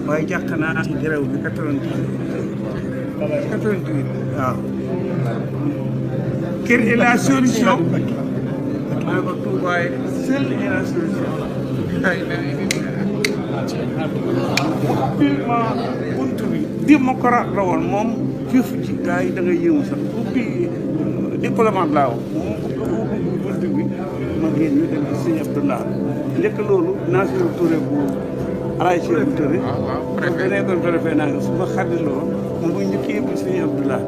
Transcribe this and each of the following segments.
waaye jàq naa ci grève bi 88 waaw quelle est la solution ma ne ko Touba seule est la solution purement buntu bi démocrate la woon moom foofu ci gars yi da ngay yëngu sax ubbi diplomate laa wax moom ubbi buntu bi ma génn ñu dem ci Sëñ Abdoulaye njëkk loolu Nassirou Touré bu Alaye Cheikh Touré bu nekkoon préfet naa su ma xarit la woon moom bu njëkkee bu Sëñ Abdoulaye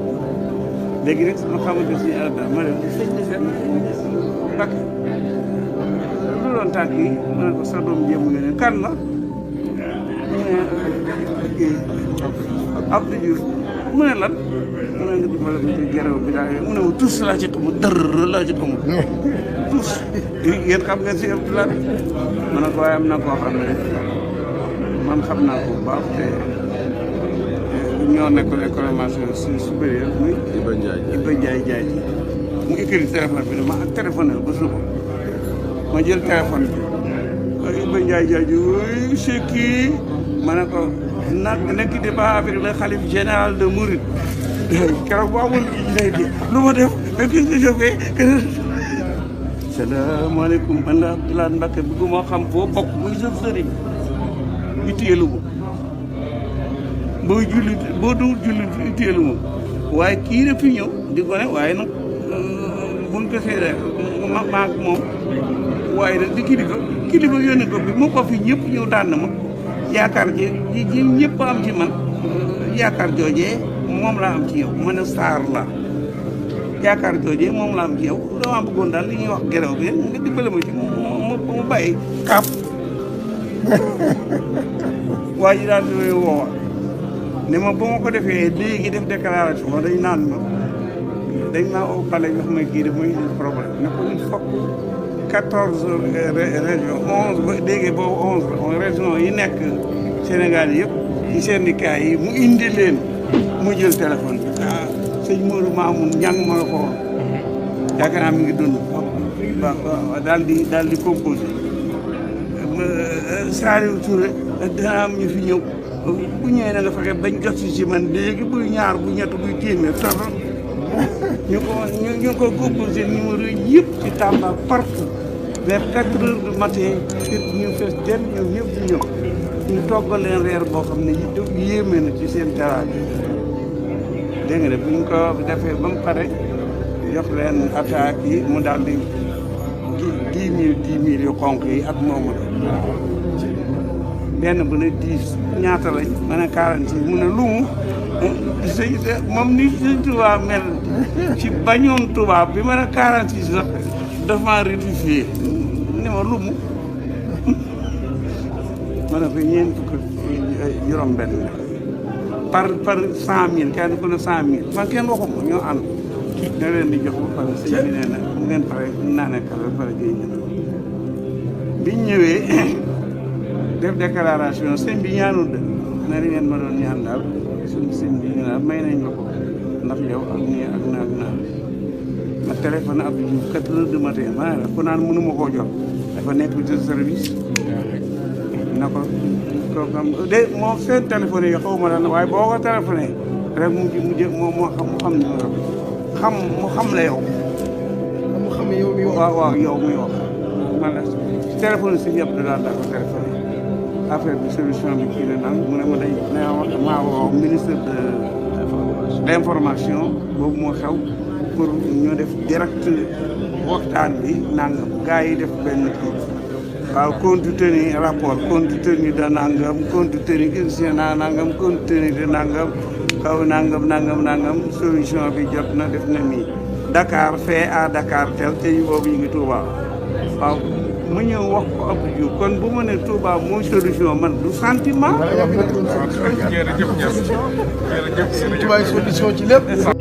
léegi nag su ma xamante Sëñ Abdoulaye ma dem ci sëñ bi seen bakk lu doon tànk yi ma ne ko sa doom jéem nga ne kan la Abdou Diouf mu ne lan mu ne nga dimbale ko ci geraw bi daal mu ne ma tous laa ci xamul dër laa ci xamul tous yéen xam ngeen si Abdoulaye ma ne ko waaye am na koo xam ne man xam naa ko bu baax te ñoo nekkoon école supérieure muy Iba Ndiaye Ndiaye mu écrit téléphone bi ne ma ak téléphone ba suba ma jël téléphone bi Iba Ndiaye Ndiaye oui c'est qui ma ne ko ne quittez pas avec le khalife général de Mouride keroog bu amul lay di lu ma def qu'est-ce que je fais salaamaaleykum man la Abdoulaye Mbacke bëgguma xam foo bokk muy sa sëriñ itteelu ma boo jullit boo dul jullit itteelu ma waaye kii rek fi ñëw di ko ne waaye nag buñ ko seedee maag moom waaye nag di kilifa yónni ko bi mu ko fi ñëpp ñëw daan na ma yaakaar ji ñëpp am ci man yaakaar joojee moom laa am ci yow man a saar la yaakaar joojee moom laa am ci yow dama bëggoon daal li ñuy wax gerew bi nga dimbale ma ci mu bàyyi kaap waa ji daal di woowa ne ma ba ma ko defee léegi def déclaration dañ naan ma dañ maa au palais jox ma kii daf may indi problème ne ko il faut 14 régions 11 ba léegi boobu 11 régions yi nekk Sénégal yëpp ci syndicat yi mu indi leen mu jël téléphone bi sëñ Modou Mamoun Niang ma nga ko woon yaakaar naa mi ngi dund waaw daal di composé Saliou Touré dana am ñu fi ñëw bu ñëwee na nga fexe bañ jot si man léegi buy ñaar bu ñett buy téeméer toro ñu ko composé numéro yëpp ci Tamba partout vers 4 heures du matin ñu fees den ñoom ñëpp di ñëw ñu toggal leen reer boo xam ne yéeme na ci seen teraanga dégg nga de bu ñu ko defee ba mu pare jox leen attaque yi mu daal di 10 000 yu xonk yi ak moomu la benn bu ne 10 ñaata lañ ma ne 46 mu ne lu mu moom ni Sëñ Tuubaa mel ci bañoon tubaab bi ma ne 46 sax dafa maa rectifié ne ma lu mu ma ne ko ñeent fukk juróom-benn par 100 000 kenn ku ne 100 000 man kenn waxuma ñoo ànd da leen di jox ba pare sëñ bi nee na mu ngeen pare naa ne kala pare géy ñë biñ ñëwee def déclaration sëñ bi ñaanul de na li ngeen ma doon ñaan daal suñu sëñ bi ñu daal may nañ la ko ndax yow ak nii ak naa ak naa ma téléphone Abdou Diouf 4 heures du matin ma ne la ku naan mënu ma koo jot dafa nekk de service na ko kooku de moom seen téléphone yi xaw ma la waaye boo ko téléphoné rek mu xam numéro bi mu xam la yow. mu xam yow mi wax waaw yow mi wax man la téléphone si ñëpp daal daa ko téléphoné affaire bi solution bi kii la naan mu ne ma day maa woo ministre de l'information boobu moo xew pour ñu def direct waxtaan bi nangam gars yi def benn kii waaw compte tenu rapport compte tenu de nangam compte tenu instant nangam compte tenu de nangam kaw nangam solution bi jot na def na nii Dakar fait à Dakar tel te yu boobu ñu ngi Touba waaw mu ñëw wax ko Abdou Diouf kon bu ma ne Touba mooy solution man du sentiment. jërëjëf solution ci lépp.